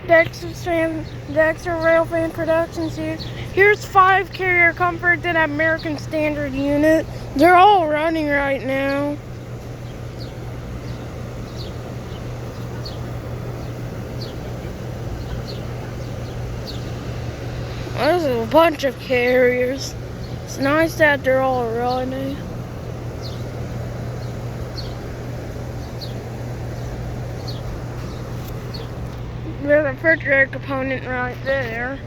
Dexter Railfan Productions here. Here's 5 carrier comfort and American Standard unit. They're all running right now. There's a bunch of carriers. It's nice that they're all running. There's a refrigerator component right there,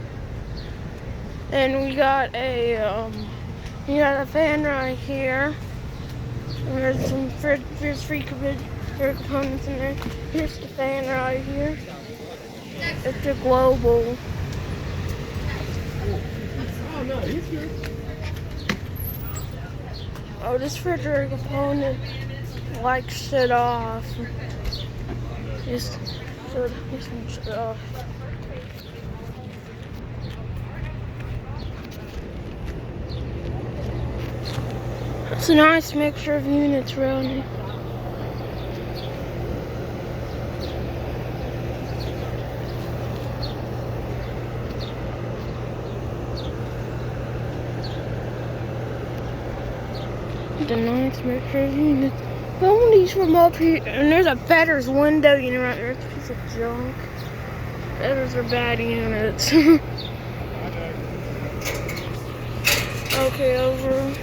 and we got a fan right here. And there's some free refrigerator components in there. Here's the fan right here. It's a global. Oh no, he's good. Oh, this refrigerator component like shut off. Just so this one shut off. It's a nice mixture of units running. The nice mixture of units. Some of these from up here, and there's a Better's window unit right there. It's a piece of junk. Betters are bad units. Okay, over.